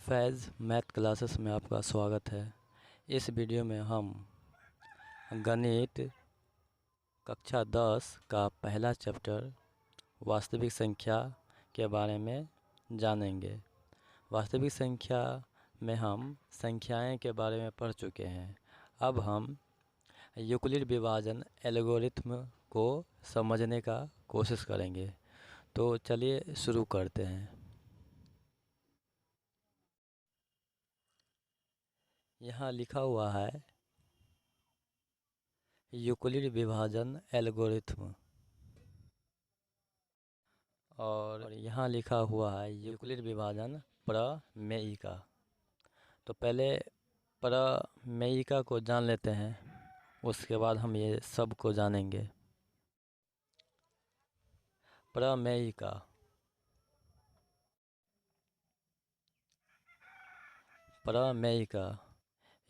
फैज़ math classes में आपका स्वागत है। इस वीडियो में हम गणित कक्षा 10 का पहला चैप्टर वास्तविक संख्या के बारे में जानेंगे। वास्तविक संख्या में हम संख्याएं के बारे में पढ़ चुके हैं। अब हम यूक्लिड विभाजन एल्गोरिथ्म को समझने का कोशिश करेंगे। तो चलिए शुरू करते हैं। यहाँ लिखा हुआ है यूक्लिड विभाजन एल्गोरिथ्म और यहाँ लिखा हुआ है यूक्लिड विभाजन प्रमेयिका। तो पहले प्रमेयिका को जान लेते हैं, उसके बाद हम ये सब को जानेंगे। प्रमेयिका प्रमेयिका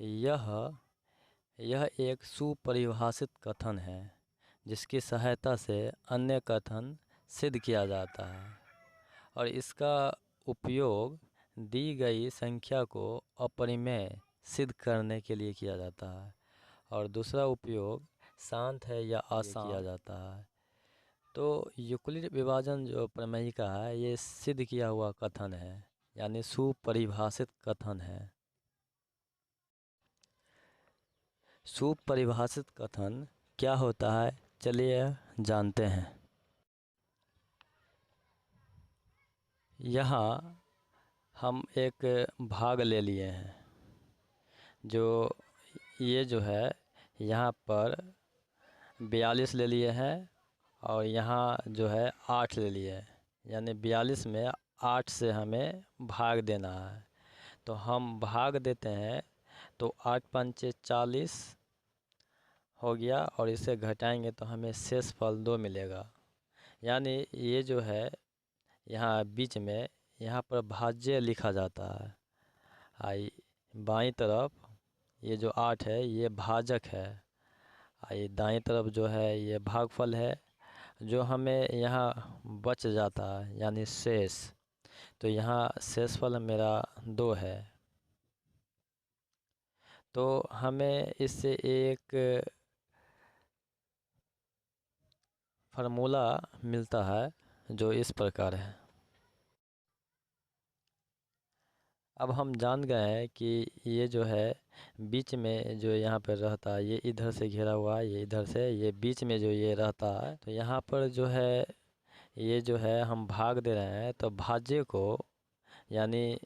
यह एक सुपरिभाषित कथन है जिसकी सहायता से अन्य कथन सिद्ध किया जाता है और इसका उपयोग दी गई संख्या को अपरिमेय सिद्ध करने के लिए किया जाता है और दूसरा उपयोग शांत है या आसान किया जाता है। तो यूक्लिड विभाजन जो प्रमेयिका है ये सिद्ध किया हुआ कथन है, यानी सुपरिभाषित कथन है। सुपरिभाषित कथन क्या होता है, चलिए जानते हैं। यहाँ हम एक भाग ले लिए हैं, जो है यहाँ पर 42 ले लिए हैं और यहाँ जो है 8 ले लिए हैं, यानी 42 में 8 से हमें भाग देना है। तो हम भाग देते हैं तो 8 पंचे 40 हो गया और इसे घटाएंगे तो हमें शेषफल 2 मिलेगा। यानी ये जो है यहाँ बीच में यहाँ पर भाज्य लिखा जाता है। आई बाईं तरफ ये जो 8 है ये भाजक है, आई दाईं तरफ जो है ये भागफल है जो हमें यहाँ बच जाता है, यानी शेष। तो यहाँ शेषफल मेरा 2 है। तो हमें इससे एक फार्मूला मिलता है जो इस प्रकार है। अब हम जान गए हैं कि ये जो है बीच में जो यहाँ पर रहता है, ये इधर से घिरा हुआ है, ये इधर से, ये बीच में जो ये रहता है। तो यहाँ पर जो है ये जो है हम भाग दे रहे हैं तो भाज्य को, यानी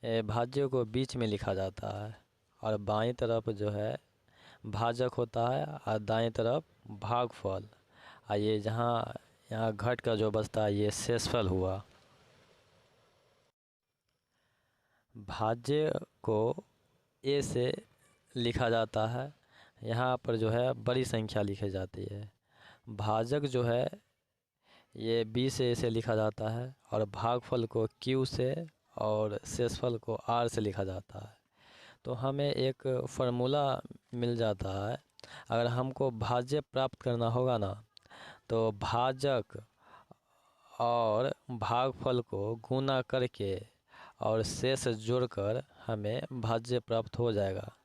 भाज्य को बीच में लिखा जाता है और बाईं तरफ जो है भाजक होता है और दाईं तरफ भागफल। और ये जहाँ यहाँ घट का जो बचता है ये शेषफल हुआ। भाज्य को ए से लिखा जाता है, यहाँ पर जो है बड़ी संख्या लिखी जाती है। भाजक जो है ये बी से ऐसे लिखा जाता है और भागफल को क्यू से और शेषफल को आर से लिखा जाता है। तो हमें एक फार्मूला मिल जाता है। अगर हमको भाज्य प्राप्त करना होगा ना, तो भाजक और भागफल को गुना करके और शेष जोड़कर हमें भाज्य प्राप्त हो जाएगा।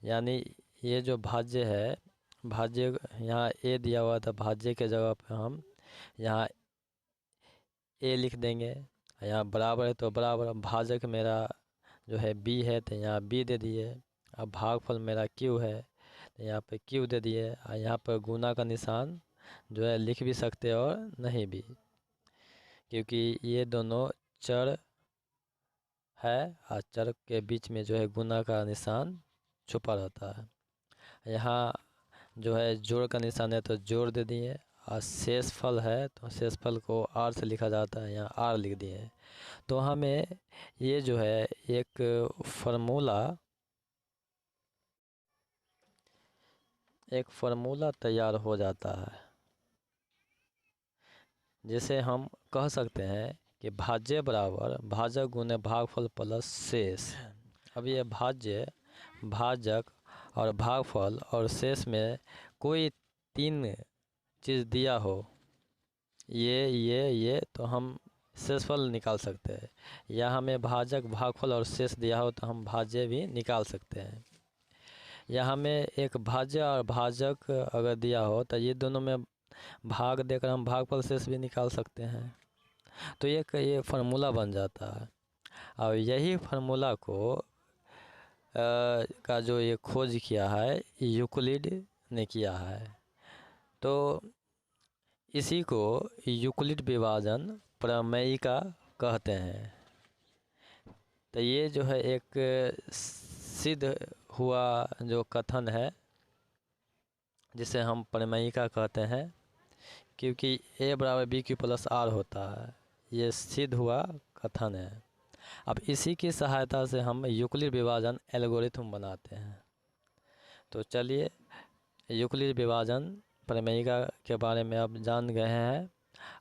यानी ये जो भाज्य है, भाज्य यहाँ ए दिया हुआ था, भाज्य के जगह पे हम यहाँ ए लिख देंगे। यहाँ बराबर है तो बराबर, भाजक मेरा जो है बी है तो यहाँ बी दे दिए। अब भागफल मेरा क्यू है तो यहाँ पे क्यू दे दिए। और यहाँ पर गुना का निशान जो है लिख भी सकते और नहीं भी, क्योंकि ये दोनों चर है और चर के बीच में जो है गुना का निशान छुपा रहता है। यहाँ जो है जोड़ का निशान है तो जोड़ दे दिए और शेषफल है तो शेषफल को आर से लिखा जाता है, यहाँ आर लिख दिए। तो हमें ये जो है एक फार्मूला तैयार हो जाता है, जिसे हम कह सकते हैं कि भाज्य बराबर भाजक गुने भागफल प्लस शेष। अब ये भाज्य, भाजक और भागफल और शेष में कोई 3 चीज़ दिया हो, ये तो हम शेषफल निकाल सकते हैं, या हमें भाजक, भागफल और शेष दिया हो तो हम भाज्य भी निकाल सकते हैं, या हमें एक भाज्य और भाजक अगर दिया हो तो ये दोनों में भाग देकर हम भागफल शेष भी निकाल सकते हैं। तो ये फार्मूला बन जाता है। और यही फार्मूला को का जो ये खोज किया है यूक्लिड ने किया है। तो इसी को यूक्लिड विभाजन प्रमेयिका कहते हैं। तो ये जो है एक सिद्ध हुआ जो कथन है जिसे हम प्रमेयिका कहते हैं, क्योंकि a बराबर बी क्यू प्लस आर होता है, ये सिद्ध हुआ कथन है। अब इसी की सहायता से हम यूक्लिड विभाजन एल्गोरिथम बनाते हैं। तो चलिए यूक्लिड विभाजन प्रमेयिका के बारे में अब जान गए हैं।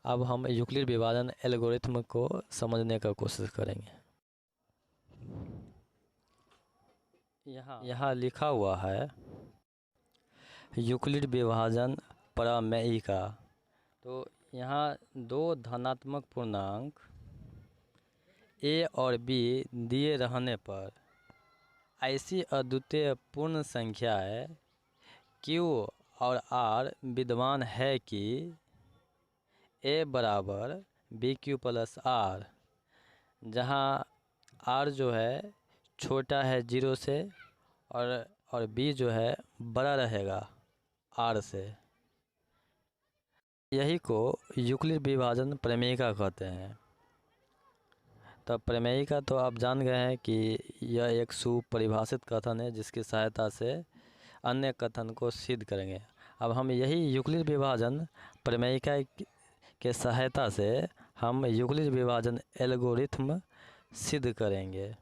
अब हम यूक्लिड विभाजन एल्गोरिथम को समझने का कोशिश करेंगे। यहाँ लिखा हुआ है यूक्लिड विभाजन प्रमेयिका। तो यहाँ दो धनात्मक पूर्णांक a और b दिए रहने पर ऐसी अद्वितीय पूर्ण संख्याएं q और r विद्यमान है कि a बराबर बी क्यू प्लस आर, जहाँ r जो है छोटा है 0 से और b जो है बड़ा रहेगा r से। यही को यूक्लिड विभाजन प्रमेयिका कहते हैं। तब प्रमेयिका तो आप जान गए हैं कि यह एक सुपरिभाषित कथन है जिसकी सहायता से अन्य कथन को सिद्ध करेंगे। अब हम यही यूक्लिड विभाजन प्रमेयिका के सहायता से हम यूक्लिड विभाजन एल्गोरिथम सिद्ध करेंगे।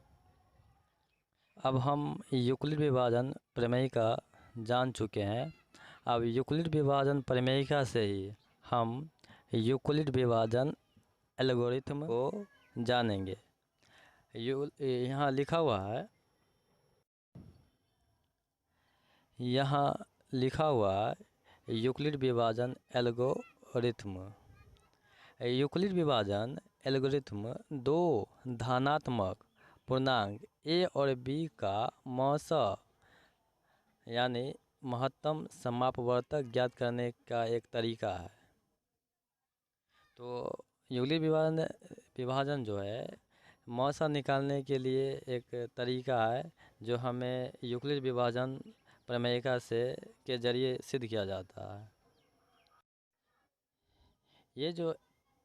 अब हम यूक्लिड विभाजन प्रमेयिका जान चुके हैं। अब यूक्लिड विभाजन प्रमेयिका से ही हम यूक्लिड विभाजन एल्गोरिथम को जानेंगे। यहाँ लिखा हुआ है, यूक्लिड विभाजन एल्गोरिथम। यूक्लिड विभाजन एल्गोरिथम दो धनात्मक पूर्णांक a और b का मौसा यानी महत्तम समापवर्तक ज्ञात करने का एक तरीका है। तो यूक्लिड विभाजन जो है मौसा निकालने के लिए एक तरीका है जो हमें यूक्लिड विभाजन प्रमेयिका के जरिए सिद्ध किया जाता है। ये जो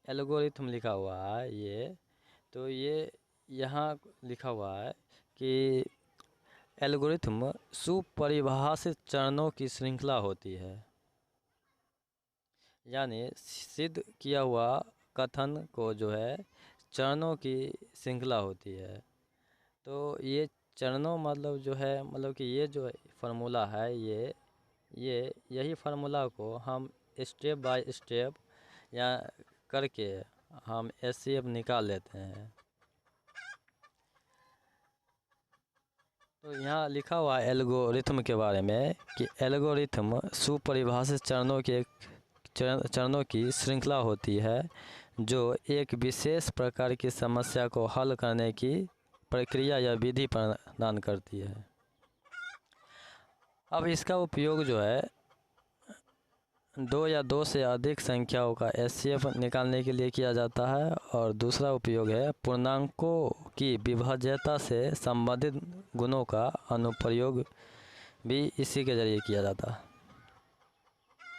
एल्गोरिथम लिखा हुआ है ये यहाँ लिखा हुआ है कि एल्गोरिथम सुपरिभाषित चरणों की श्रृंखला होती है, यानी सिद्ध किया हुआ कथन को जो है चरणों की श्रृंखला होती है। तो ये चरणों मतलब कि ये जो फार्मूला है यही फार्मूला को हम स्टेप बाय स्टेप या करके हम एचसीएफ निकाल लेते हैं। तो यहाँ लिखा हुआ है एल्गोरिथम के बारे में कि एल्गोरिथम सुपरिभाषित चरणों की श्रृंखला होती है जो एक विशेष प्रकार की समस्या को हल करने की प्रक्रिया या विधि प्रदान करती है। अब इसका उपयोग जो है दो या दो से अधिक संख्याओं का एचसीएफ निकालने के लिए किया जाता है, और दूसरा उपयोग है पूर्णांकों की विभाज्यता से संबंधित गुणों का अनुप्रयोग भी इसी के जरिए किया जाता है।